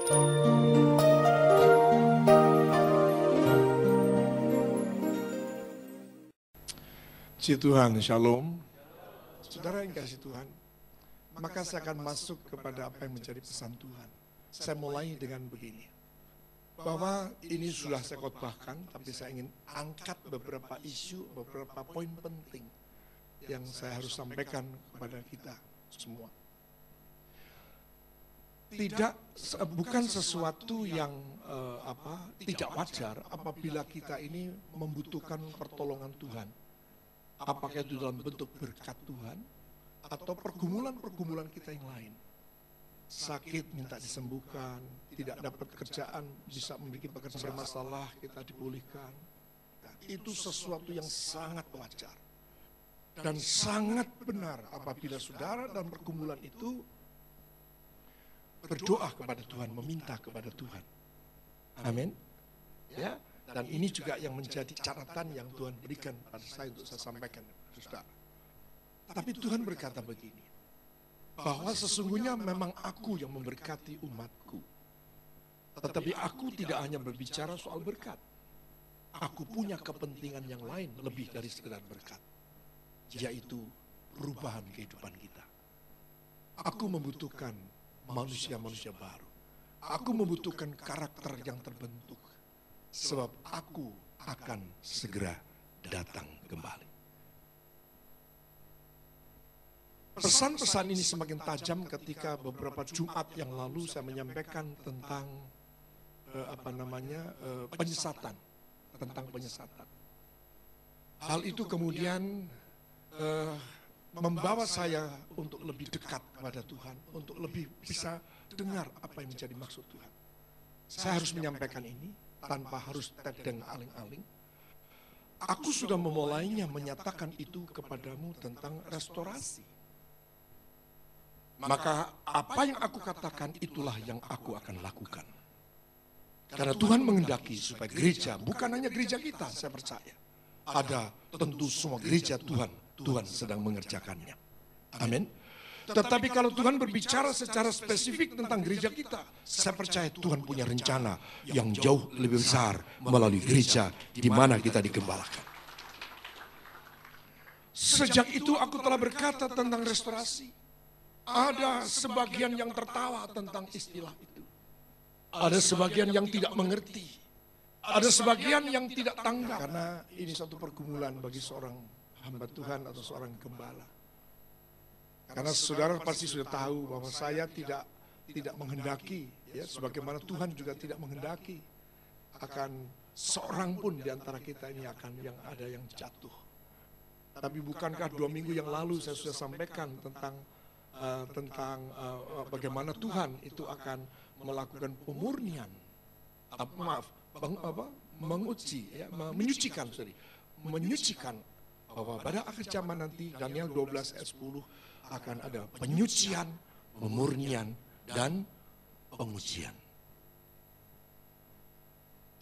Puji Tuhan, Shalom. Saudara yang kasih Tuhan, maka saya akan masuk kepada apa yang menjadi pesan Tuhan. Saya mulai dengan begini, bahwa ini sudah saya khotbahkan, tapi saya ingin angkat beberapa isu, beberapa poin penting yang saya harus sampaikan kepada kita semua. Bukan sesuatu yang tidak wajar apabila kita ini membutuhkan pertolongan Tuhan. Apakah itu dalam bentuk berkat Tuhan atau pergumulan-pergumulan kita yang lain. Sakit minta disembuhkan, tidak dapat kerjaan, bisa memiliki pekerjaan bermasalah, kita dipulihkan. Itu sesuatu yang sangat wajar. Dan sangat benar apabila saudara dalam pergumulan itu berdoa kepada Tuhan, meminta kepada Tuhan. Amin. Ya. Dan ini juga yang menjadi catatan yang Tuhan berikan pada saya untuk saya sampaikan, saudara. Tapi Tuhan berkata begini, bahwa sesungguhnya memang aku yang memberkati umatku. Tetapi aku tidak hanya berbicara soal berkat. Aku punya kepentingan yang lain lebih dari sekedar berkat, yaitu perubahan kehidupan kita. Aku membutuhkan manusia-manusia baru. Aku membutuhkan karakter yang terbentuk. Sebab aku akan segera datang kembali. Pesan-pesan ini semakin tajam ketika beberapa Jumat yang lalu saya menyampaikan tentang penyesatan, tentang penyesatan. Hal itu kemudian membawa saya untuk lebih dekat kepada Tuhan, untuk lebih bisa dengar apa yang menjadi maksud Tuhan. Saya harus menyampaikan ini tanpa harus tedeng aling-aling. Aku sudah memulainya menyatakan itu kepadamu tentang restorasi. Maka apa yang aku katakan itulah yang aku akan lakukan. Karena Tuhan menghendaki supaya gereja, bukan hanya gereja kita, saya percaya. Ada tentu semua gereja Tuhan sedang mengerjakannya. Amin. Tetapi kalau Tuhan berbicara secara spesifik tentang gereja kita, saya percaya Tuhan punya rencana yang jauh lebih besar melalui gereja di mana kita digembalakan. Sejak itu aku telah berkata tentang restorasi. Ada sebagian yang tertawa tentang istilah itu. Ada sebagian yang tidak mengerti. Ada sebagian yang tidak tanggap. Karena ini suatu pergumulan bagi seorang hamba Tuhan atau seorang gembala. Karena saudara pasti sudah tahu bahwa saya tidak menghendaki, ya, sebagaimana Tuhan juga tidak menghendaki akan seorang pun di antara kita ini akan yang ada yang jatuh. Tapi bukankah 2 minggu yang lalu saya sudah sampaikan tentang bagaimana Tuhan itu akan melakukan pemurnian, menyucikan bahwa pada akhir zaman nanti Daniel 12 ayat 10 akan ada penyucian, pemurnian, dan pengujian.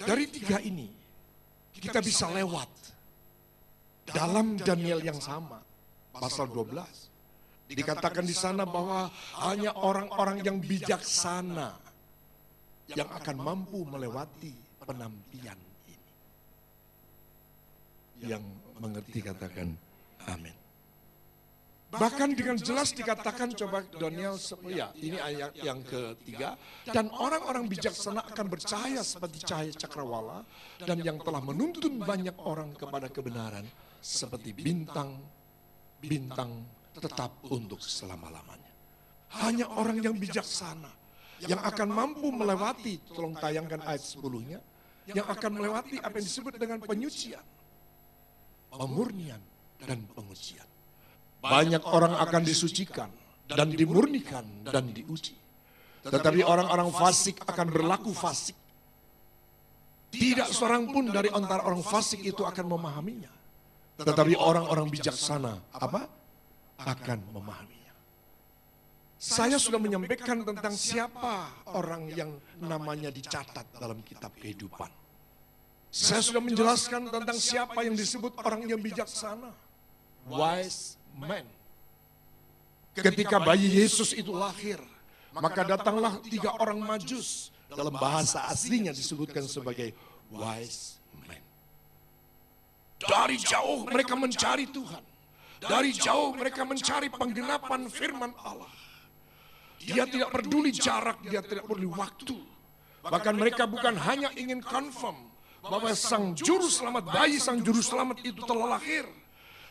Dari 3 ini, kita bisa lewat dalam Daniel yang sama, pasal 12. Dikatakan di sana bahwa hanya orang-orang yang bijaksana yang akan mampu melewati penampian ini. Yang mengerti katakan amin. Bahkan dengan jelas dikatakan, coba Daniel, ya ini ayat yang ketiga, dan orang-orang bijaksana akan bercahaya seperti cahaya cakrawala, dan yang telah menuntun banyak orang kepada kebenaran seperti bintang tetap untuk selama-lamanya. Hanya orang yang bijaksana yang akan mampu melewati, tolong tayangkan ayat 10-nya, yang akan melewati apa yang disebut dengan penyucian, pemurnian, dan pengujian. Banyak orang akan disucikan dan dimurnikan dan diuji. Tetapi orang-orang fasik akan berlaku fasik. Tidak seorang pun dari antara orang fasik itu akan memahaminya. Tetapi orang-orang bijaksana akan memahaminya. Saya sudah menyampaikan tentang siapa orang yang namanya dicatat dalam kitab kehidupan. Saya sudah menjelaskan tentang siapa yang disebut orang yang bijaksana. Wise man. Ketika bayi Yesus itu lahir, maka datanglah 3 orang Majus Dalam bahasa aslinya disebutkan sebagai wise men. Dari jauh mereka mencari Tuhan. Dari jauh mereka mencari penggenapan firman Allah. Dia tidak peduli jarak, dia tidak peduli waktu. Bahkan mereka bukan hanya ingin confirm bahwa sang juru selamat, bayi sang juru selamat itu telah lahir.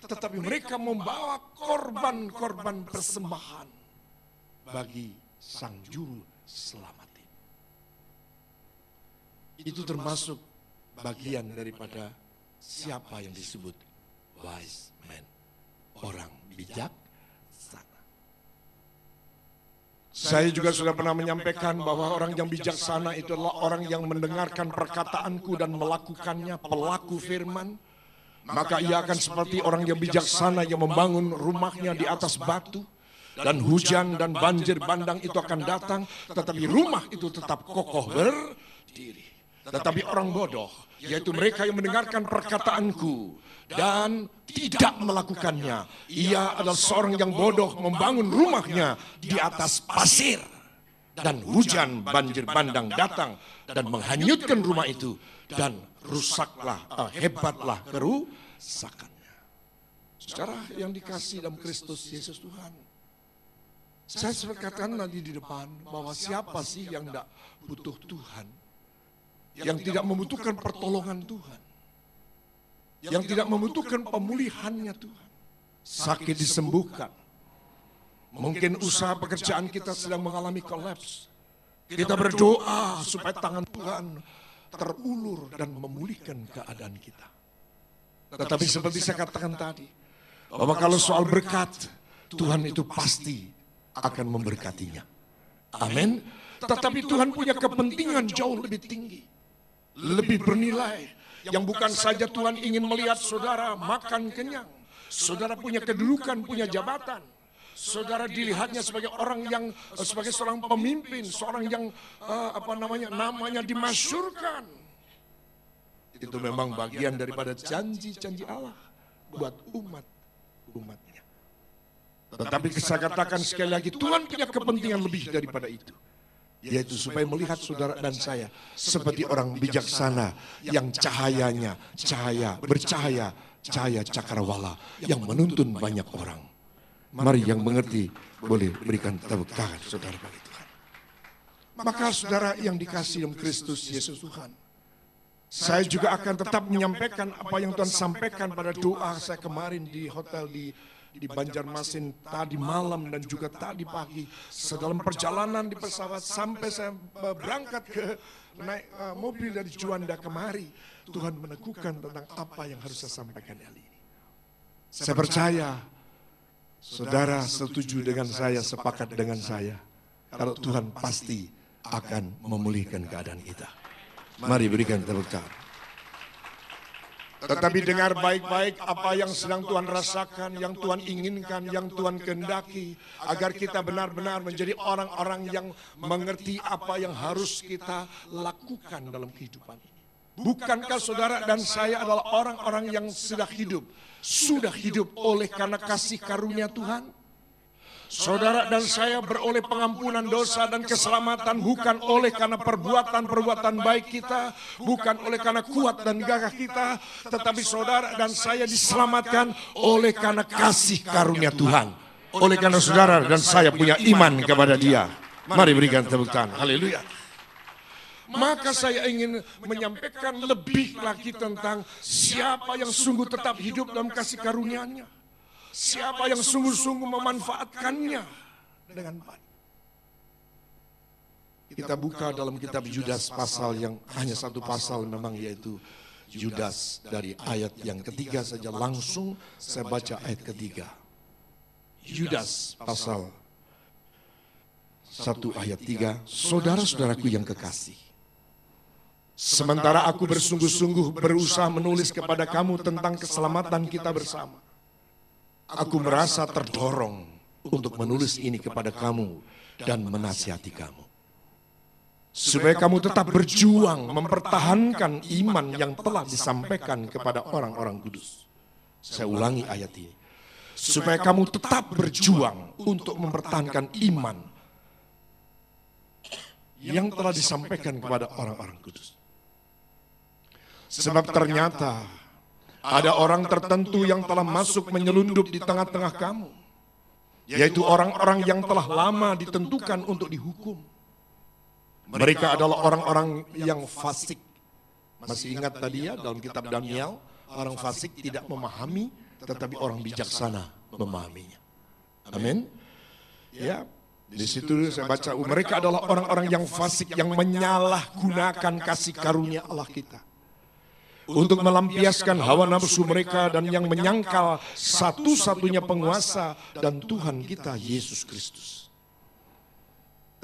Tetapi mereka membawa korban-korban persembahan bagi sang juru selamat ini. Itu termasuk bagian daripada siapa yang disebut wise man, orang bijak. Saya juga sudah pernah menyampaikan bahwa orang yang bijaksana itu adalah orang yang mendengarkan perkataanku dan melakukannya, pelaku firman. Maka ia akan seperti orang yang bijaksana yang membangun rumahnya di atas batu. Dan hujan dan banjir bandang itu akan datang, tetapi rumah itu tetap kokoh berdiri. Tetapi orang bodoh, yaitu mereka yang mendengarkan perkataanku dan tidak melakukannya, ia adalah seorang yang bodoh membangun rumahnya di atas pasir. Dan hujan, banjir bandang datang dan menghanyutkan rumah itu. Dan rusaklah, hebatlah kerusakannya. Saudara yang dikasihi dalam Kristus Yesus Tuhan, saya katakan tadi di depan bahwa siapa sih yang tidak butuh Tuhan, yang tidak membutuhkan pertolongan Tuhan, yang tidak membutuhkan pemulihannya Tuhan. Sakit disembuhkan. Mungkin usaha pekerjaan kita sedang mengalami kolaps. Kita berdoa supaya tangan Tuhan terulur dan memulihkan keadaan kita. Tetapi seperti saya katakan tadi, bahwa kalau soal berkat, Tuhan itu pasti akan memberkatinya. Amin. Tetapi Tuhan punya kepentingan jauh lebih tinggi, lebih bernilai, yang bukan saja Tuhan ingin melihat saudara makan kenyang. Saudara punya kedudukan, punya jabatan. Saudara dilihatnya sebagai orang yang, sebagai seorang pemimpin, seorang yang namanya dimasyhurkan. Itu memang bagian daripada janji-janji Allah buat umat-umatnya. Tetapi saya katakan sekali lagi, Tuhan punya kepentingan lebih daripada itu. Yaitu supaya melihat saudara dan saya seperti orang bijaksana yang cahayanya, bercahaya, cahaya cakrawala yang menuntun banyak orang. Mari yang mengerti boleh berikan tepuk tangan saudara bagi Tuhan. Maka saudara yang dikasihi dalam Kristus Yesus Tuhan, saya juga akan tetap menyampaikan apa yang Tuhan sampaikan pada doa saya kemarin di hotel di Banjarmasin tadi malam dan juga tadi pagi. Dalam perjalanan di pesawat sampai saya berangkat ke naik mobil dari Juanda kemari, Tuhan meneguhkan tentang apa yang harus saya sampaikan kali ini. Saya percaya saudara setuju dengan saya, sepakat dengan saya, kalau Tuhan pasti akan memulihkan keadaan kita. Mari berikan tepuk tangan. Tetapi dengar baik-baik apa yang sedang Tuhan rasakan, yang Tuhan inginkan, yang Tuhan kehendaki, agar kita benar-benar menjadi orang-orang yang mengerti apa yang harus kita lakukan dalam kehidupan ini. Bukankah saudara dan saya adalah orang-orang yang sudah hidup oleh karena kasih karunia Tuhan? Saudara dan saya beroleh pengampunan dosa dan keselamatan bukan oleh karena perbuatan-perbuatan baik kita, bukan oleh karena kuat dan gagah kita, tetapi saudara dan saya diselamatkan oleh karena kasih karunia Tuhan. Oleh karena saudara dan saya punya iman kepada Dia. Mari berikan tepuk tangan. Haleluya. Maka saya ingin menyampaikan lebih lagi tentang siapa yang sungguh tetap hidup dalam kasih karunia-Nya. Siapa yang sungguh-sungguh memanfaatkannya dengan baik. Kita buka dalam kitab Yudas pasal yang hanya satu pasal memang, yaitu Yudas dari ayat yang ketiga saja. Langsung saya baca ayat ketiga. Yudas pasal 1 ayat 3. Saudara-saudaraku yang kekasih, sementara aku bersungguh-sungguh berusaha menulis kepada kamu tentang keselamatan kita bersama, aku merasa terdorong untuk menulis ini kepada kamu dan menasihati kamu, supaya kamu tetap berjuang mempertahankan iman yang telah disampaikan kepada orang-orang kudus. Saya ulangi ayat ini. Supaya kamu tetap berjuang untuk mempertahankan iman yang telah disampaikan kepada orang-orang kudus. Sebab ternyata ada orang tertentu yang telah masuk menyelundup di tengah-tengah kamu, yaitu orang-orang yang telah lama ditentukan untuk dihukum. Mereka adalah orang-orang yang fasik. Masih ingat tadi ya dalam kitab Daniel, orang fasik tidak memahami, tetapi orang bijaksana memahaminya. Amin. Ya, di situ saya baca, mereka adalah orang-orang yang fasik yang menyalahgunakan kasih karunia Allah kita untuk melampiaskan hawa nafsu mereka dan yang menyangkal satu-satunya penguasa dan Tuhan kita Yesus Kristus.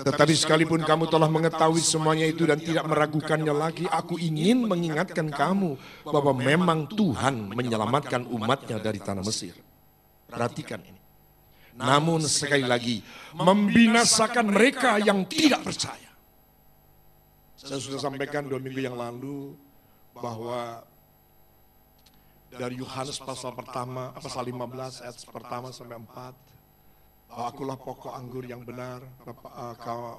Tetapi sekalipun kamu telah mengetahui semuanya itu dan tidak meragukannya lagi, aku ingin mengingatkan kamu bahwa memang Tuhan menyelamatkan umatnya dari tanah Mesir. Perhatikan ini. Namun sekali lagi, membinasakan mereka yang tidak percaya. Saya sudah sampaikan 2 minggu yang lalu bahwa dari Yohanes pasal 15 ayat pertama sampai 4, akulah pokok anggur yang benar,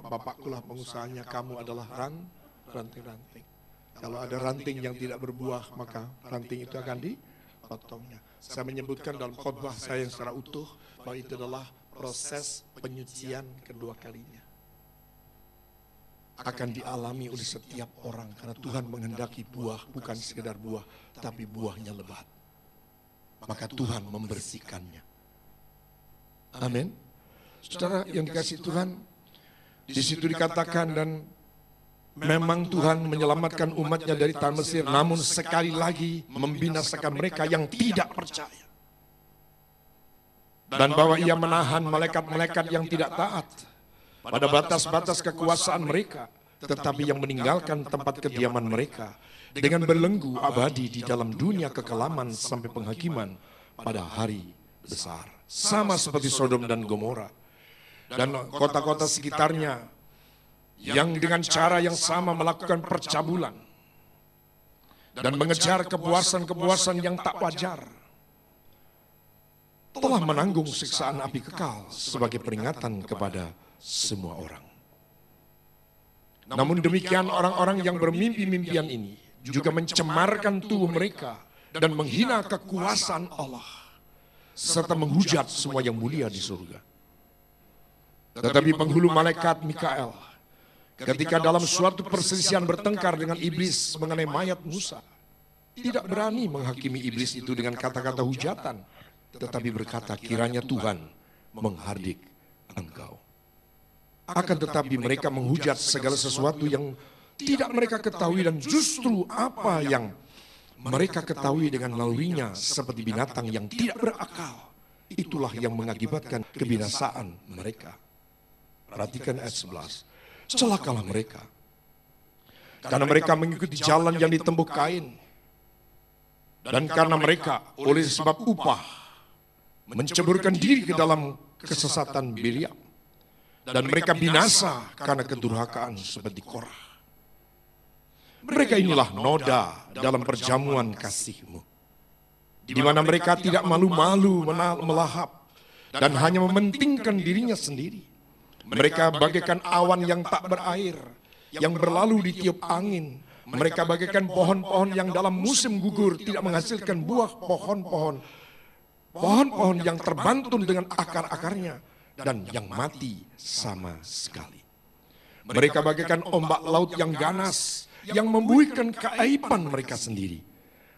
Bapakkulah pengusahanya, kamu adalah ranting-ranting. Kalau ada ranting yang tidak berbuah, maka ranting itu akan dipotongnya. Saya menyebutkan dalam khotbah saya yang secara utuh bahwa itu adalah proses penyucian kedua kalinya. Akan dialami oleh setiap orang karena Tuhan menghendaki buah, bukan sekedar buah, tapi buahnya lebat. Maka Tuhan membersihkannya. Amin. Saudara yang dikasih Tuhan, di situ dikatakan dan memang Tuhan menyelamatkan umatnya dari tanah Mesir, namun sekali lagi membinasakan mereka yang tidak percaya. Dan bahwa ia menahan malaikat-malaikat yang tidak taat pada batas-batas kekuasaan mereka, tetapi yang meninggalkan tempat kediaman mereka dengan belenggu abadi di dalam dunia kekelaman sampai penghakiman pada hari besar. Sama seperti Sodom dan Gomora dan kota-kota sekitarnya yang dengan cara yang sama melakukan percabulan dan mengejar kepuasan-kepuasan yang tak wajar, telah menanggung siksaan api kekal sebagai peringatan kepada semua orang. Namun demikian orang-orang yang bermimpi-mimpian ini juga mencemarkan tubuh mereka dan menghina kekuasaan Allah, serta menghujat semua yang mulia di surga. Tetapi penghulu malaikat Mikael, ketika dalam suatu perselisihan bertengkar dengan iblis mengenai mayat Musa, tidak berani menghakimi iblis itu dengan kata-kata hujatan, tetapi berkata, kiranya Tuhan menghardik engkau. Akan tetapi mereka menghujat segala sesuatu yang tidak mereka ketahui, dan justru apa yang mereka ketahui dengan nalurinya seperti binatang yang tidak berakal, itulah yang mengakibatkan kebinasaan mereka. Perhatikan ayat 11. Celakalah mereka, karena mereka mengikuti jalan yang ditempuh Kain, dan karena mereka oleh sebab upah menceburkan diri ke dalam kesesatan Biliam, dan mereka binasa karena kedurhakaan seperti Korah. Mereka inilah noda dalam perjamuan kasih-Mu, di mana mereka tidak malu-malu melahap dan hanya mementingkan dirinya sendiri. Mereka bagaikan awan yang tak berair, yang berlalu ditiup angin. Mereka bagaikan pohon-pohon yang dalam musim gugur tidak menghasilkan buah, pohon-pohon yang terbantun dengan akar-akarnya dan yang mati sama sekali. Mereka bagaikan ombak laut yang ganas, yang membuihkan keaiban mereka sendiri.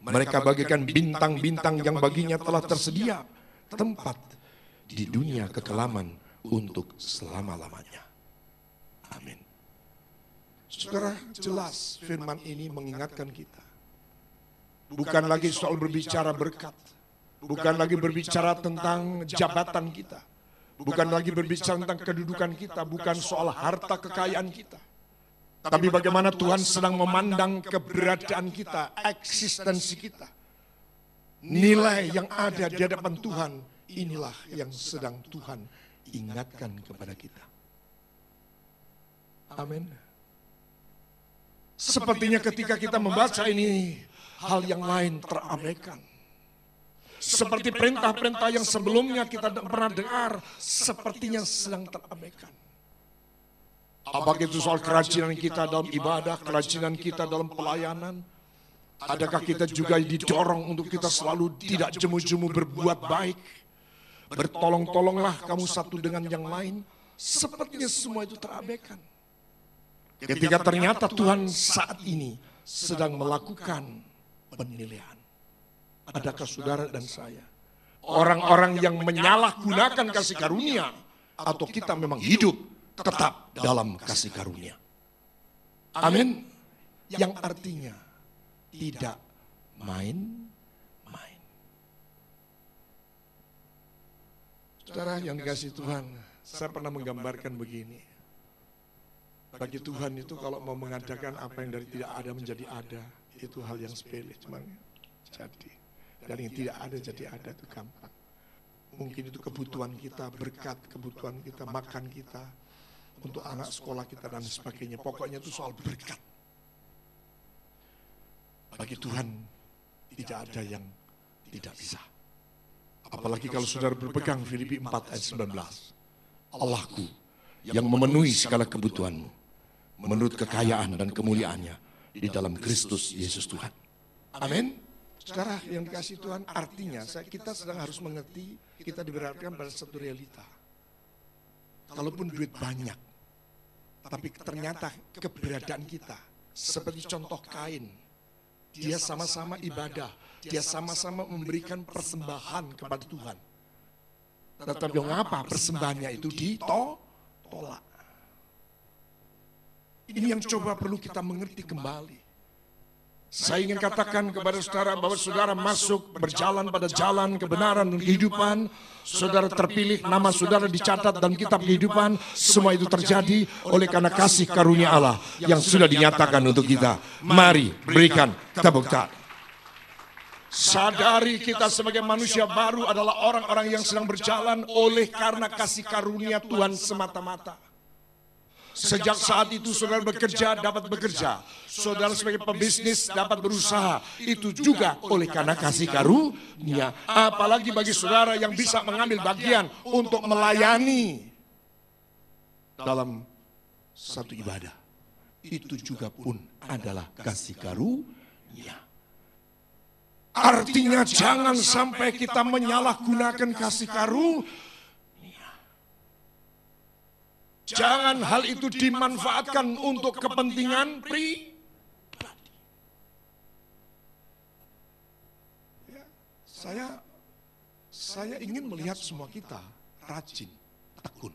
Mereka bagaikan bintang-bintang yang baginya telah tersedia tempat di dunia kekelaman untuk selama-lamanya. Amin. Saudara, jelas firman ini mengingatkan kita. Bukan lagi soal berbicara berkat. Bukan lagi berbicara tentang jabatan kita. Bukan lagi berbicara tentang kedudukan kita. Bukan soal harta kekayaan kita. Tapi bagaimana Tuhan sedang memandang keberadaan kita, eksistensi kita. Nilai yang ada di hadapan Tuhan, inilah yang sedang Tuhan ingatkan kepada kita. Amin. Sepertinya ketika kita membaca ini, hal yang lain terabaikan. Seperti perintah-perintah yang sebelumnya kita pernah dengar, sepertinya sedang terabaikan. Apakah itu soal kerajinan kita dalam ibadah, kerajinan kita dalam pelayanan. Adakah kita juga didorong untuk kita selalu tidak jemu-jemu berbuat baik. Bertolong-tolonglah kamu satu dengan yang lain. Sepertinya semua itu terabaikan. Ketika ternyata Tuhan saat ini sedang melakukan penilaian. Adakah saudara dan saya orang-orang yang menyalahgunakan kasih karunia, atau kita memang hidup tetap dalam kasih karunia? Amin. Yang artinya tidak main-main. Saudara yang dikasih Tuhan, saya pernah menggambarkan begini. Bagi Tuhan itu kalau mau mengadakan apa yang dari tidak ada menjadi ada, itu hal yang sepele, cuma jadi. Dari yang tidak ada jadi ada itu gampang. Mungkin itu kebutuhan kita, berkat kebutuhan kita, makan kita, untuk anak sekolah kita dan sebagainya. Pokoknya itu soal berkat. Bagi Tuhan tidak ada yang tidak bisa. Apalagi kalau saudara berpegang Filipi 4 ayat 19. Allahku yang memenuhi segala kebutuhanmu menurut kekayaan dan kemuliaannya di dalam Kristus Yesus Tuhan. Amin. Saudara yang dikasih Tuhan, artinya kita sedang harus mengerti, kita diberatkan pada satu realita. Kalaupun duit banyak, tapi ternyata keberadaan kita, seperti contoh Kain, dia sama-sama ibadah, dia sama-sama memberikan persembahan kepada Tuhan. Tetapi mengapa persembahannya itu ditolak? Ini yang coba perlu kita mengerti kembali. Saya ingin katakan kepada saudara bahwa saudara masuk berjalan pada jalan kebenaran dan kehidupan. Saudara terpilih, nama saudara dicatat dalam kitab kehidupan. Semua itu terjadi oleh karena kasih karunia Allah yang sudah dinyatakan untuk kita. Mari berikan tepuk tangan. Sadari kita sebagai manusia baru adalah orang-orang yang sedang berjalan oleh karena kasih karunia Tuhan semata-mata. Sejak saat itu saudara bekerja, dapat bekerja. Saudara sebagai pebisnis dapat berusaha. Itu juga oleh karena kasih karunia. Apalagi bagi saudara yang bisa mengambil bagian untuk melayani dalam satu ibadah. Itu juga pun adalah kasih karunia. Artinya jangan sampai kita menyalahgunakan kasih karunia. Jangan hal itu dimanfaatkan untuk kepentingan pribadi. Ya, saya ingin melihat semua kita rajin, tekun.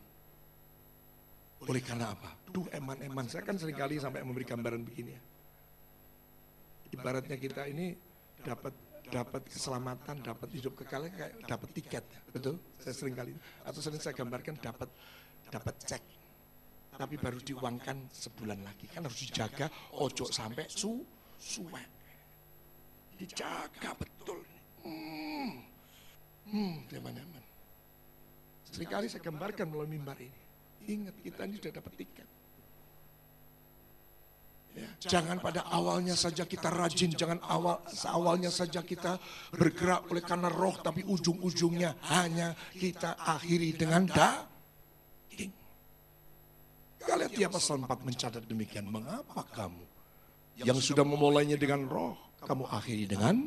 Oleh karena apa? Duh, eman-eman. Saya kan seringkali sampai memberi gambaran begini ya. Ibaratnya kita ini dapat keselamatan, dapat hidup kekal, kayak dapat tiket, betul? Saya seringkali, atau sering saya gambarkan dapat cek. Tapi baru diuangkan sebulan lagi. Kan harus dijaga, ojo sampai suwek. Dijaga betul. Teman-teman. Seringkali saya gambarkan melalui mimbar ini. Ingat, kita ini sudah dapat tiket. Ya, jangan pada awalnya saja kita rajin, jangan awalnya saja kita bergerak oleh karena roh, tapi ujung-ujungnya hanya kita akhiri dengan Galatia pasal 4 mencatat demikian. Mengapa kamu yang sudah memulainya dengan roh, kamu akhiri dengan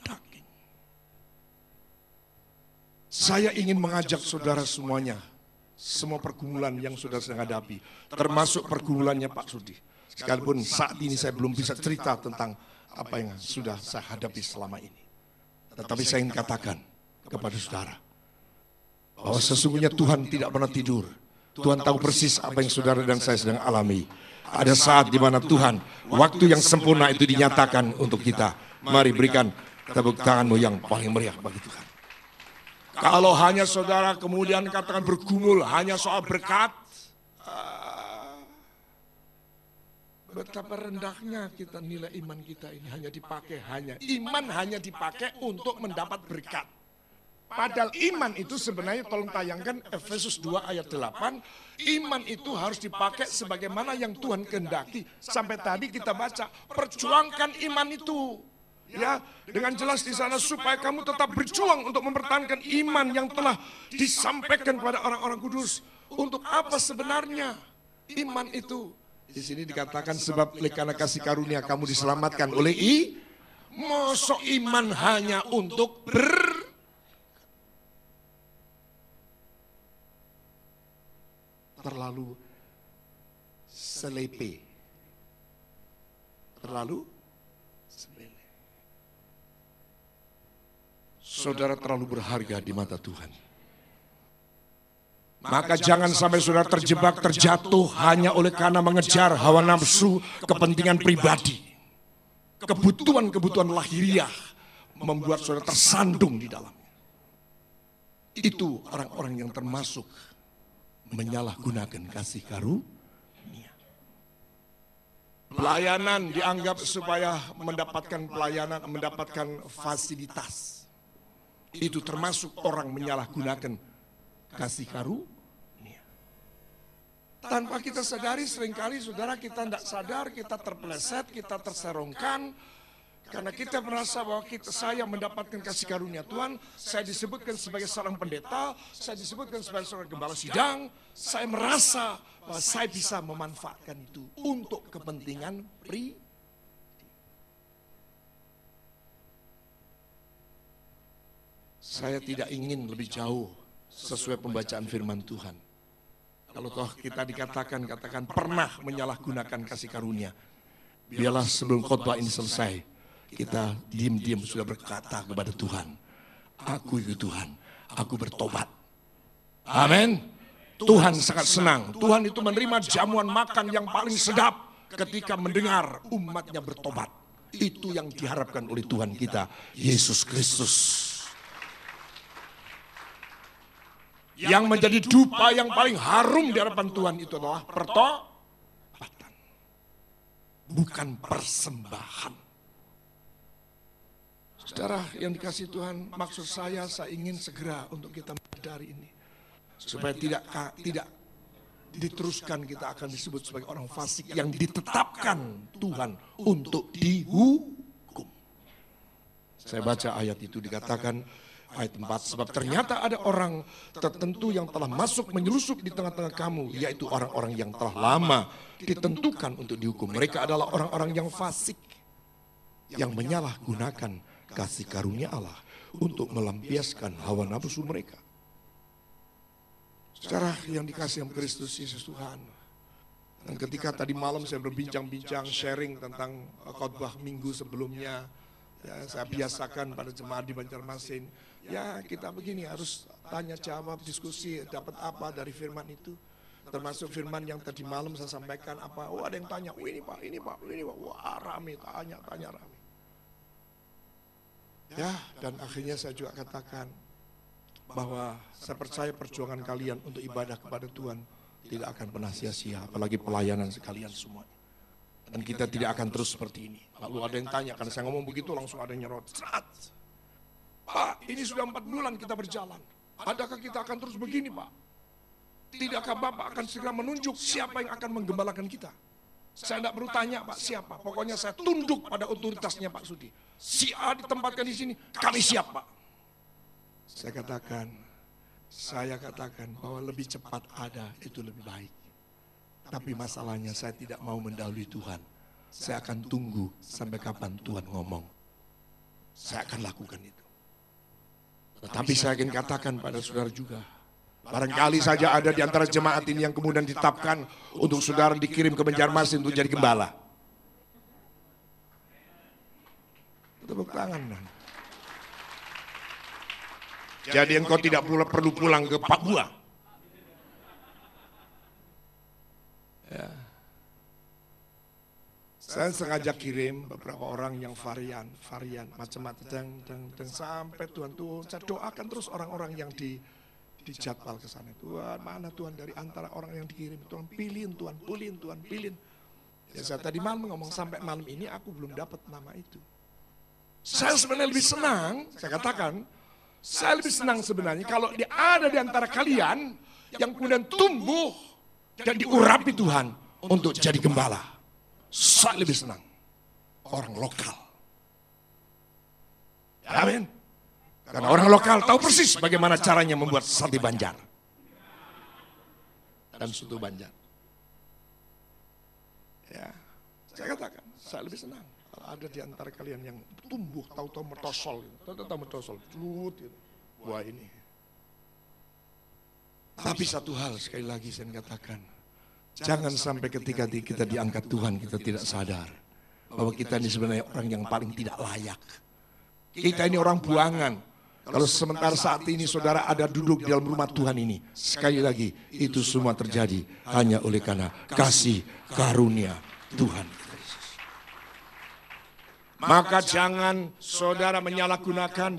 daging? Saya ingin mengajak saudara semuanya, semua pergumulan yang saudara sedang hadapi, termasuk pergumulannya Pak Sudi. Sekalipun saat ini saya belum bisa cerita tentang apa yang sudah saya hadapi selama ini. Tetapi saya ingin katakan kepada saudara, bahwa sesungguhnya Tuhan tidak pernah tidur. Tuhan tahu persis apa yang saudara dan saya sedang alami. Ada saat di mana Tuhan, waktu yang sempurna itu dinyatakan untuk kita. Mari berikan tepuk tanganmu yang paling meriah bagi Tuhan. Kalau hanya saudara kemudian katakan bergumul hanya soal berkat, betapa rendahnya kita nilai iman kita ini iman hanya dipakai untuk mendapat berkat. Padahal iman itu sebenarnya, tolong tayangkan Efesus 2 ayat 8, iman itu harus dipakai sebagaimana yang Tuhan kehendaki. Sampai tadi kita baca, perjuangkan iman itu. Ya, dengan jelas di sana supaya kamu tetap berjuang untuk mempertahankan iman yang telah disampaikan kepada orang-orang kudus. Untuk apa sebenarnya? Iman itu di sini dikatakan sebab oleh karena kasih karunia kamu diselamatkan oleh mosok iman hanya untuk terlalu selepe. Terlalu sepele. Saudara terlalu berharga di mata Tuhan. Maka jangan sampai saudara terjebak, terjatuh hanya oleh karena mengejar hawa nafsu, kepentingan pribadi. Kebutuhan-kebutuhan lahiriah membuat saudara tersandung di dalamnya. Itu orang-orang yang termasuk menyalahgunakan kasih karunia. Pelayanan dianggap supaya mendapatkan pelayanan, mendapatkan fasilitas. Itu termasuk orang menyalahgunakan kasih karunia. Tanpa kita sadari seringkali saudara kita tidak sadar, kita terpeleset, kita terserongkan. Karena kita merasa bahwa saya mendapatkan kasih karunia Tuhan, saya disebutkan sebagai seorang pendeta, saya disebutkan sebagai seorang gembala sidang, saya merasa bahwa saya bisa memanfaatkan itu untuk kepentingan pribadi. Saya tidak ingin lebih jauh sesuai pembacaan firman Tuhan. Kalau toh kita katakan pernah menyalahgunakan kasih karunia, biarlah sebelum khotbah ini selesai, kita diam-diam sudah berkata kepada Tuhan, aku itu Tuhan, aku bertobat. Amin. Tuhan sangat senang. Tuhan itu menerima jamuan makan yang paling sedap ketika mendengar umatnya bertobat. Itu yang diharapkan oleh Tuhan kita, Yesus Kristus. Yang menjadi dupa yang paling harum di hadapan Tuhan itu adalah pertobatan. Bukan persembahan. Saudara yang dikasih Tuhan, maksud saya ingin segera untuk kita menyadari ini. Supaya tidak diteruskan kita akan disebut sebagai orang fasik yang ditetapkan Tuhan untuk dihukum. Saya baca ayat itu dikatakan, ayat 4, sebab ternyata ada orang tertentu yang telah masuk menyelusup di tengah-tengah kamu, yaitu orang-orang yang telah lama ditentukan untuk dihukum. Mereka adalah orang-orang yang fasik, yang menyalahgunakan kasih karunia Allah untuk melampiaskan hawa nafsu mereka. Saudara yang dikasih sama Kristus Yesus Tuhan. Dan ketika tadi malam saya berbincang-bincang sharing tentang khotbah minggu sebelumnya, ya, saya biasakan pada jemaat di Banjarmasin, ya kita begini harus tanya jawab, diskusi, dapat apa dari firman itu. Termasuk firman yang tadi malam saya sampaikan apa, oh ada yang tanya, oh ini pak, wah rame, tanya rame. Ya, dan akhirnya saya juga katakan bahwa saya percaya perjuangan kalian untuk ibadah kepada Tuhan tidak akan pernah sia-sia, apalagi pelayanan sekalian semua. Dan kita tidak akan terus seperti ini. Lalu ada yang tanya, karena saya ngomong begitu langsung ada yang nyerot. Pak, ini sudah 4 bulan kita berjalan. Adakah kita akan terus begini, Pak? Tidakkah Bapak akan segera menunjuk siapa yang akan menggembalakan kita? Saya tidak perlu tanya Pak siapa, pokoknya saya tunduk pada otoritasnya Pak Sudi. Si A ditempatkan di sini, kami siap Pak. Saya katakan bahwa lebih cepat ada itu lebih baik. Tapi masalahnya saya tidak mau mendahului Tuhan. Saya akan tunggu sampai kapan Tuhan ngomong. Saya akan lakukan itu. Tetapi saya ingin katakan pada saudara juga, barangkali saja ada di antara jemaat ini yang kemudian ditetapkan untuk saudara dikirim ke Banjarmasin untuk jadi gembala. Tepuk tangan. Jadi engkau tidak perlu pulang ke Papua. Ya. Saya sengaja kirim beberapa orang yang varian macam-macam dan sampai Tuhan tuh saya doakan terus orang-orang yang dijadwal ke sana. Tuhan, mana Tuhan dari antara orang yang dikirim? Tuhan pilihin, Tuhan pilihin. Ya saya tadi malam ngomong sampai malam ini aku belum dapat nama itu. Saya sebenarnya lebih senang, saya katakan, saya lebih senang sebenarnya kalau ada di antara kalian yang kemudian tumbuh dan diurapi Tuhan untuk jadi gembala. Saya lebih senang orang lokal. Amin. Karena orang lokal tahu persis bagaimana caranya membuat sate Banjar dan soto Banjar. Ya, saya katakan, saya lebih senang kalau ada di antara kalian yang tumbuh tahu-tahu metosol, tahu-tahu metosol, gitu. Wah ini. Tapi satu hal sekali lagi saya katakan, jangan sampai ketika kita diangkat Tuhan kita tidak sadar bahwa kita ini sebenarnya orang yang paling tidak layak. Kita ini orang buangan. Kalau sementara saat ini saudara ada duduk di dalam rumah Tuhan ini, sekali lagi itu semua terjadi hanya oleh karena kasih karunia Tuhan. Maka jangan saudara menyalahgunakan,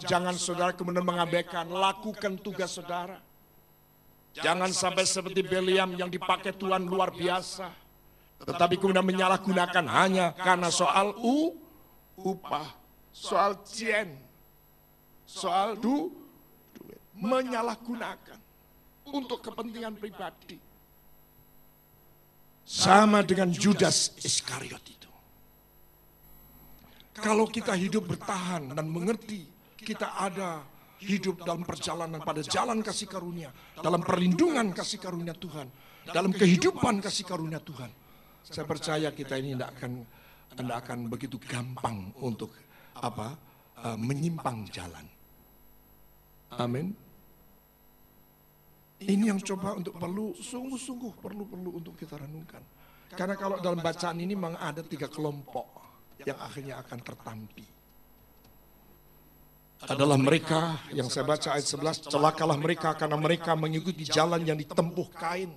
jangan saudara kemudian mengabaikan, lakukan tugas saudara. Jangan sampai seperti Beliam yang dipakai Tuhan luar biasa, tetapi kemudian menyalahgunakan hanya karena soal upah, soal cien, soal duit, menyalahgunakan untuk kepentingan pribadi. Sama dengan Judas Iskariot itu. Kalau kita hidup bertahan dan mengerti kita ada hidup dalam perjalanan pada jalan kasih karunia, dalam perlindungan kasih karunia Tuhan, dalam kehidupan kasih karunia Tuhan, saya percaya kita ini tidak akan begitu gampang untuk menyimpang jalan. Amin. Ini yang coba untuk sungguh-sungguh perlu untuk kita renungkan. Karena kalau dalam bacaan ini memang ada 3 kelompok yang akhirnya akan tertampi. Adalah mereka yang saya baca ayat 11, celakalah mereka karena mereka mengikuti jalan yang ditempuh Kain.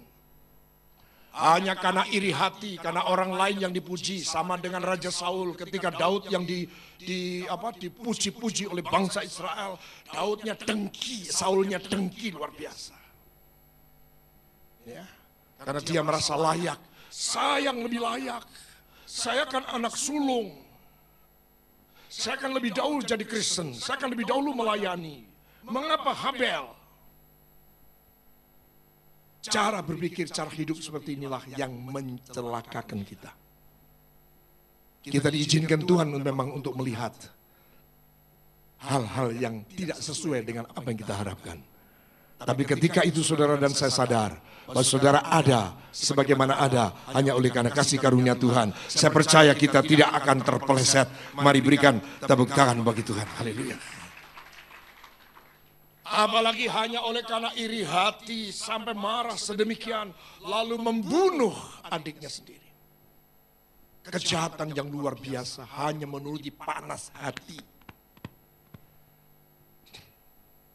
Hanya karena iri hati, karena orang lain yang dipuji, sama dengan Raja Saul ketika Daud yang dipuji-puji oleh bangsa Israel, Daudnya dengki, Saulnya dengki luar biasa. Ya, karena dia merasa layak, saya yang lebih layak, saya kan anak sulung, saya akan lebih dahulu jadi Kristen, saya akan lebih dahulu melayani. Mengapa Habel? Cara berpikir, cara hidup seperti inilah yang mencelakakan kita. Kita diizinkan Tuhan memang untuk melihat hal-hal yang tidak sesuai dengan apa yang kita harapkan. Tapi ketika itu saudara dan saya sadar bahwa saudara ada sebagaimana ada hanya oleh karena kasih karunia Tuhan, saya percaya kita tidak akan terpeleset. Mari berikan tepuk tangan bagi Tuhan. Haleluya. Apalagi hanya oleh karena iri hati sampai marah sedemikian lalu membunuh adiknya sendiri. Kejahatan yang luar biasa hanya menuruti panas hati.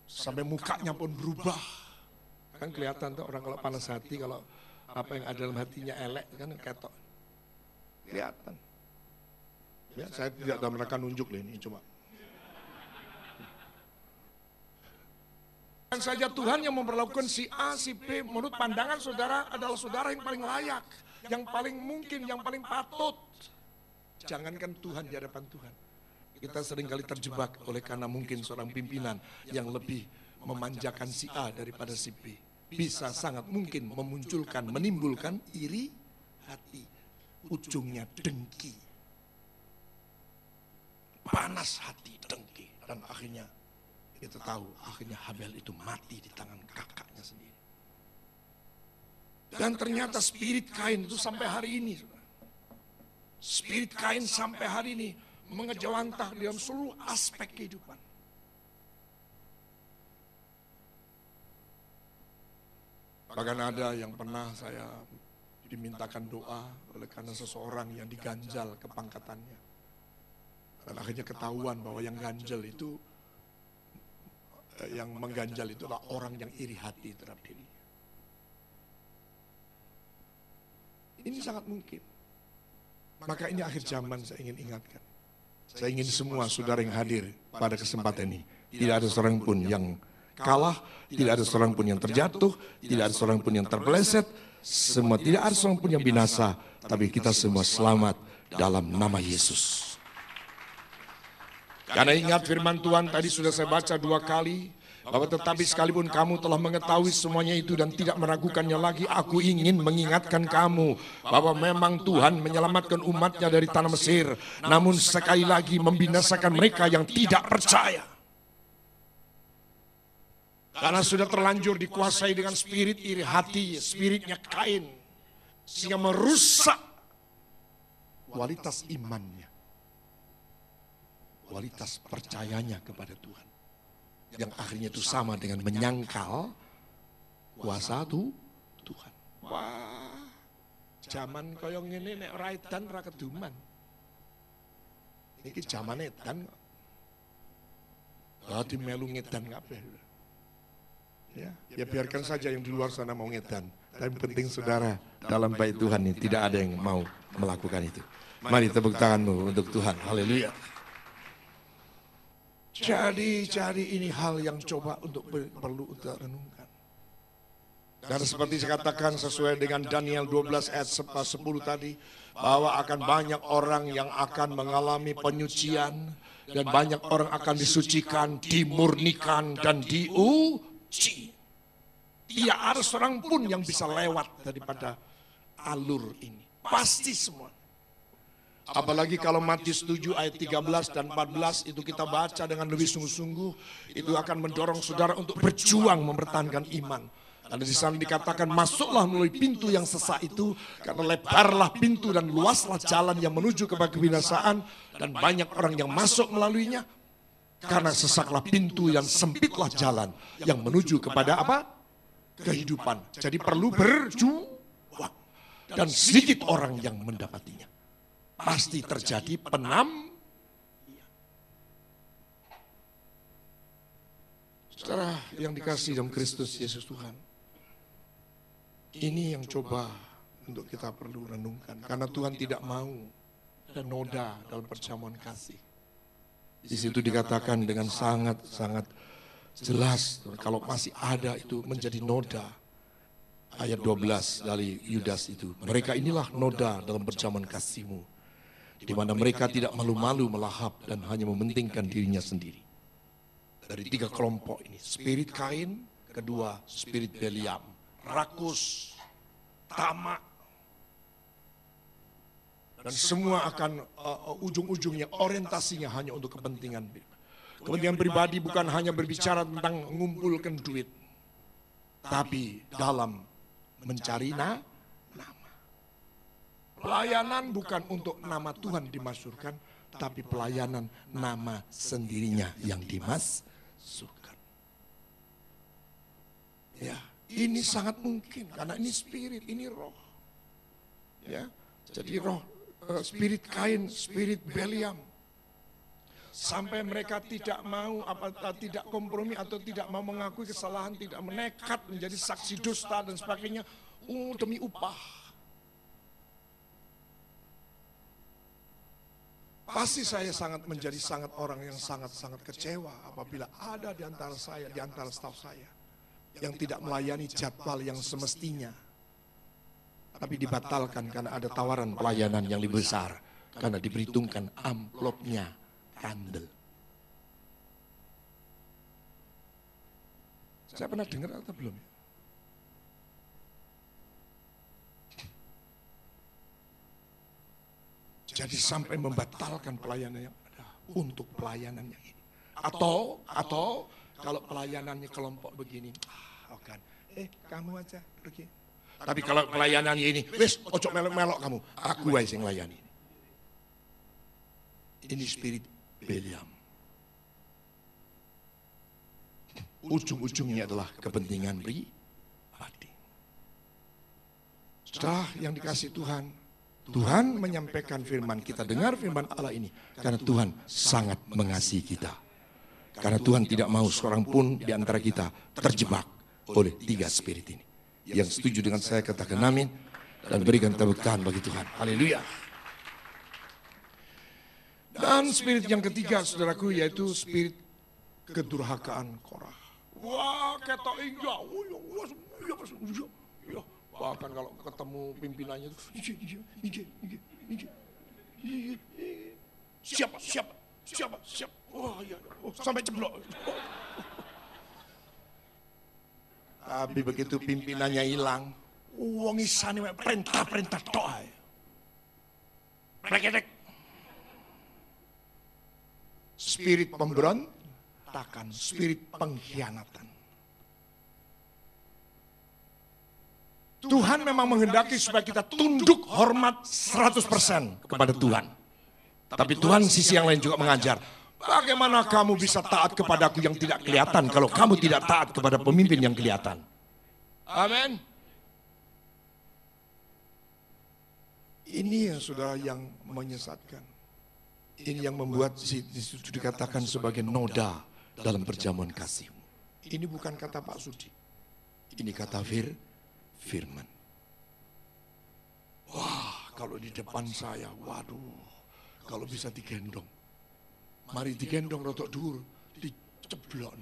Sampai mukanya pun berubah. Kan kelihatan tuh orang kalau panas hati, kalau apa yang ada dalam hatinya elek kan ketok. Kelihatan. Ya, saya tidak dalam rangka nunjuk loh ini cuma. Dan saja Tuhan yang memperlakukan si A, si B menurut pandangan saudara adalah saudara yang paling layak, yang paling mungkin, yang paling patut. Jangankan Tuhan di hadapan Tuhan. Kita seringkali terjebak oleh karena mungkin seorang pimpinan yang lebih memanjakan si A daripada si B. Bisa sangat mungkin menimbulkan iri hati. Ujungnya dengki. Panas hati, dengki. Dan akhirnya kita tahu, akhirnya Habel itu mati di tangan kakaknya sendiri. Dan ternyata spirit Kain itu sampai hari ini. Spirit Kain sampai hari ini mengejawantah dalam seluruh aspek kehidupan. Bahkan ada yang pernah saya dimintakan doa oleh karena seseorang yang diganjal kepangkatannya. Dan akhirnya ketahuan bahwa yang ganjal itu, yang mengganjal itu adalah orang yang iri hati terhadap dirinya. Ini sangat mungkin. Maka ini akhir zaman saya ingin ingatkan. Saya ingin semua saudara yang hadir pada kesempatan ini, tidak ada seorang pun yang kalah, tidak ada seorang pun yang terjatuh, tidak ada seorang pun yang terpeleset, semua tidak ada seorang pun yang binasa, tapi kita semua selamat dalam nama Yesus. Karena ingat firman Tuhan tadi sudah saya baca 2 kali, bahwa tetapi sekalipun kamu telah mengetahui semuanya itu dan tidak meragukannya lagi, aku ingin mengingatkan kamu bahwa memang Tuhan menyelamatkan umatnya dari tanah Mesir, namun sekali lagi membinasakan mereka yang tidak percaya. Karena sudah terlanjur dikuasai dengan spirit iri hati, spiritnya Kain, sehingga merusak kualitas imannya, kualitas percayanya kepada Tuhan. Yang akhirnya itu sama dengan menyangkal kuasa Tuhan. Wah, zaman kaya ngene nek ora edan ora keduman. Iki zaman edan kok. Dadi melu ngedan kabeh. Ya biarkan saja yang di luar sana mau ngedan. Tapi penting saudara, dalam bait Tuhan ini tidak ada yang mau melakukan itu. Mari tepuk tanganmu untuk Tuhan. Haleluya. Jadi ini hal yang coba perlu untuk renungkan. Dan seperti dikatakan sesuai dengan Daniel 12 ayat 10 tadi, bahwa akan banyak orang yang akan mengalami penyucian, dan banyak orang akan disucikan, dimurnikan, dan diuji. Tidak ada seorang pun yang bisa lewat daripada alur ini. Pasti semua. Apalagi kalau Matius 7 ayat 13 dan 14 itu kita baca dengan lebih sungguh-sungguh, itu akan mendorong saudara untuk berjuang mempertahankan iman. Karena di sana dikatakan masuklah melalui pintu yang sesak itu, karena lebarlah pintu dan luaslah jalan yang menuju kepada kebinasaan, dan banyak orang yang masuk melaluinya. Karena sesaklah pintu dan sempitlah jalan yang menuju kepada apa? Kehidupan. Jadi perlu berjuang, dan sedikit orang yang mendapatinya. Pasti terjadi Saudara yang dikasihi dalam Kristus Yesus Tuhan, ini yang coba untuk kita perlu renungkan. Karena Tuhan tidak mau ada noda dalam perjamuan kasih. Di situ dikatakan dengan sangat jelas, kalau masih ada itu menjadi noda. Ayat 12 dari Yudas itu, mereka inilah noda dalam perjamuan kasih-Mu, di mana mereka tidak malu-malu melahap dan hanya mementingkan dirinya sendiri. Dari 3 kelompok ini, spirit Kain, kedua spirit Beliam, rakus, tamak, dan semua akan ujung-ujungnya orientasinya hanya untuk kepentingan pribadi, bukan hanya berbicara tentang mengumpulkan duit, tapi dalam mencari nama. Pelayanan bukan untuk nama Tuhan dimasyhurkan, tapi pelayanan nama sendirinya yang dimasukkan. Ya, ini sangat mungkin karena ini spirit, ini roh. Ya, jadi roh, spirit Kain, spirit Beliam. Sampai mereka tidak mau, tidak kompromi atau tidak mau mengakui kesalahan, tidak menekat menjadi saksi dusta dan sebagainya, demi upah. Pasti saya menjadi orang yang sangat kecewa apabila ada di antara saya, di antara staf saya, yang tidak melayani jadwal yang semestinya, tapi dibatalkan karena ada tawaran pelayanan yang lebih besar, karena diperhitungkan amplopnya kandel. Saya pernah dengar atau belum? Jadi sampai membatalkan pelayanan yang ada untuk pelayanan yang ini. Atau kalau pelayanannya kelompok begini, kamu aja pergi. Tapi kalau pelayanannya ini, wes ojo melok-melok kamu, aku aja yang layani. Ini spirit Beliam. Ujung-ujungnya adalah kepentingan pribadi. Setelah yang dikasih Tuhan, Tuhan menyampaikan firman, kita dengar firman Allah ini karena Tuhan sangat mengasihi kita. Karena Tuhan tidak mau seorang pun di antara kita terjebak oleh 3 spirit ini. Yang setuju dengan saya katakan amin dan berikan tepuk tangan bagi Tuhan. Haleluya. Dan spirit yang ketiga, saudaraku, yaitu spirit kedurhakaan Korah. Wah, ketok iya. Bahkan kalau ketemu pimpinannya itu, siap. Wah, iya, sampai ceblok. Tapi begitu pimpinannya hilang, wong isane perintah tok ae. Rekedek. Spirit pemberontakan, spirit pengkhianatan. Tuhan memang menghendaki supaya kita tunduk hormat 100% kepada Tuhan. Tapi Tuhan sisi yang lain juga mengajar, bagaimana kamu bisa taat kepadaku yang tidak kelihatan kalau kamu tidak taat kepada pemimpin yang kelihatan. Amin. Ini ya saudara yang menyesatkan. Ini yang membuat itu dikatakan sebagai noda dalam perjamuan kasihmu. Ini bukan kata Pak Sudi. Ini kata firman. Wah, kalau di depan saya, waduh, kalau bisa digendong. Mari digendong rotok dur, diceblok.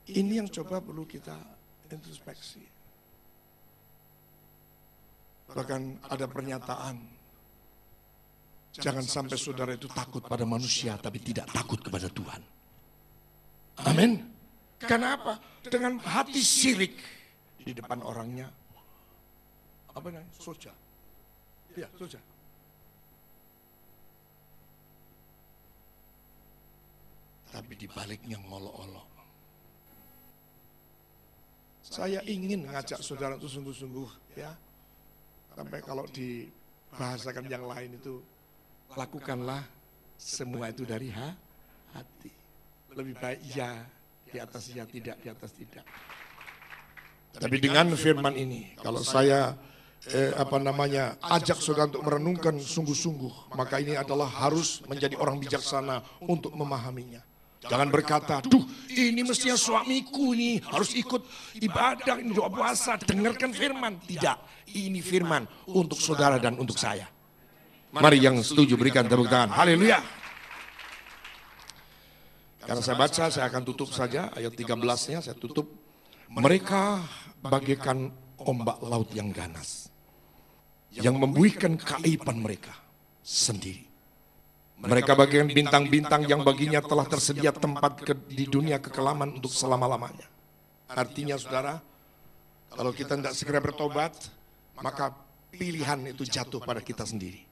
Ini yang coba perlu kita introspeksi. Bahkan ada pernyataan, jangan sampai saudara itu takut pada manusia, tapi tidak takut kepada Tuhan. Amin. Kenapa? Dengan hati syirik di depan orangnya, apa namanya? Soja. Iya, soja. Tapi di baliknya ngolok-olok. Saya ingin ngajak saudara itu sungguh-sungguh, ya. Sampai kalau dibahasakan yang lain itu, lakukanlah semua itu dari hati. Lebih baik ya di atas ya, tidak di atas tidak. Tapi dengan firman ini, kalau saya ajak saudara untuk merenungkan sungguh-sungguh, maka ini adalah harus menjadi orang bijaksana untuk memahaminya. Jangan berkata, duh ini mestinya suamiku nih harus ikut ibadah, ini doa puasa, dengarkan firman. Tidak, ini firman untuk saudara dan untuk saya. Mari yang setuju berikan tepuk tangan. Haleluya. Karena saya baca, saya akan tutup saja ayat 13-nya, saya tutup. Mereka bagaikan ombak laut yang ganas, yang membuihkan keaiban mereka sendiri. Mereka bagian bintang-bintang yang baginya telah tersedia tempat di dunia kekelaman untuk selama-lamanya. Artinya saudara, kalau kita tidak segera bertobat, maka pilihan itu jatuh pada kita sendiri.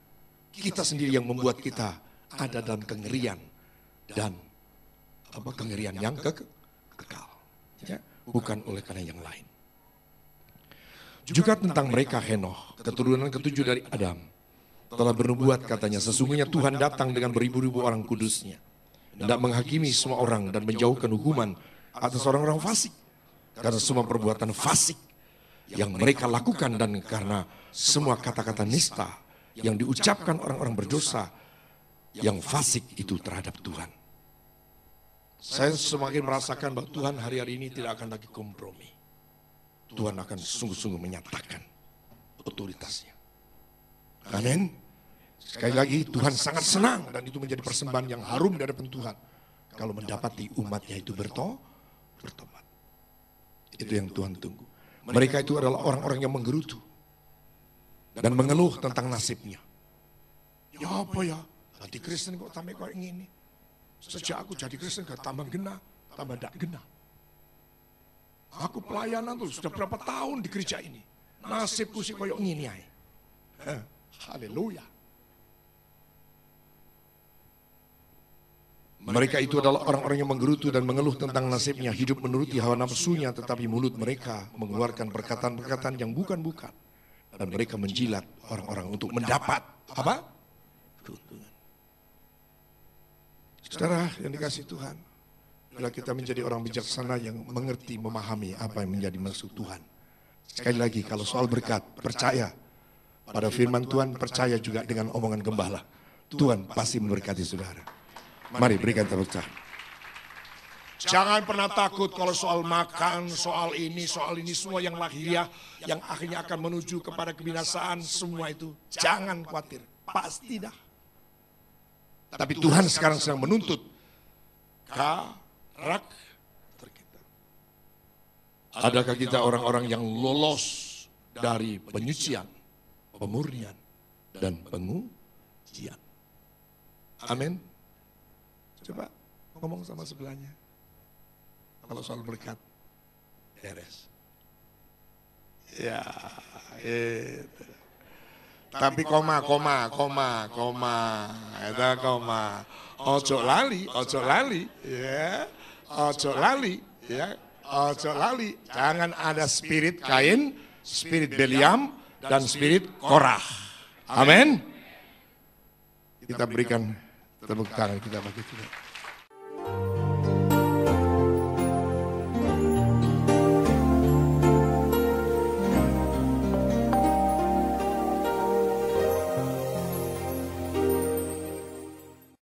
Kita sendiri yang membuat kita ada dalam kengerian dan kengerian yang kekal. Ya, bukan oleh karena yang lain. Juga tentang mereka Henoh, keturunan ketujuh dari Adam, telah bernubuat katanya, sesungguhnya Tuhan datang dengan beribu-ribu orang kudusnya, hendak menghakimi semua orang dan menjauhkan hukuman atas orang-orang fasik, karena semua perbuatan fasik yang mereka lakukan dan karena semua kata-kata nista yang diucapkan orang-orang berdosa yang fasik itu terhadap Tuhan. Saya semakin merasakan bahwa Tuhan hari-hari ini tidak akan lagi kompromi. Tuhan akan sungguh-sungguh menyatakan otoritasnya. Amin. Sekali lagi Tuhan sangat senang dan itu menjadi persembahan yang harum dari hadapan Tuhan kalau mendapati umatnya itu bertobat. Itu yang Tuhan tunggu. Mereka itu adalah orang-orang yang menggerutu dan mengeluh tentang nasibnya. Ya apa ya? Jadi Kristen kok tambah kayak gini? Sejak aku jadi Kristen gak tambah genah, tambah gak genah. Aku pelayanan tuh sudah berapa tahun di gereja ini. Nasibku sih kayak gini aja. Haleluya. Mereka itu adalah orang-orang yang menggerutu dan mengeluh tentang nasibnya, hidup menuruti hawa nafsunya, tetapi mulut mereka mengeluarkan perkataan-perkataan yang bukan-bukan. Dan mereka menjilat orang-orang untuk mendapat apa? Keuntungan. Saudara yang dikasih Tuhan, bila kita menjadi orang bijaksana yang mengerti, memahami apa yang menjadi maksud Tuhan. Sekali lagi, kalau soal berkat, percaya pada firman Tuhan, percaya juga dengan omongan gembala. Tuhan pasti memberkati saudara. Mari berikan tepuk tangan. Jangan pernah takut kalau soal makan, soal ini semua yang lahiriah, yang akhirnya akan menuju kepada kebinasaan, semua itu jangan khawatir, pasti dah. Tapi Tuhan sekarang sedang menuntut karakter kita. Adakah kita orang-orang yang lolos dari penyucian, pemurnian, dan pengujian? Amin. Coba ngomong sama sebelahnya. Kalau soal berkat, beres. Ya, itu. Tapi koma. Eta koma. Ojo lali, ya. Ojo lali. Jangan ada spirit Kain, spirit Beliam, dan spirit Korah. Amin. Kita berikan tepuk tangan kita bagi Tuhan.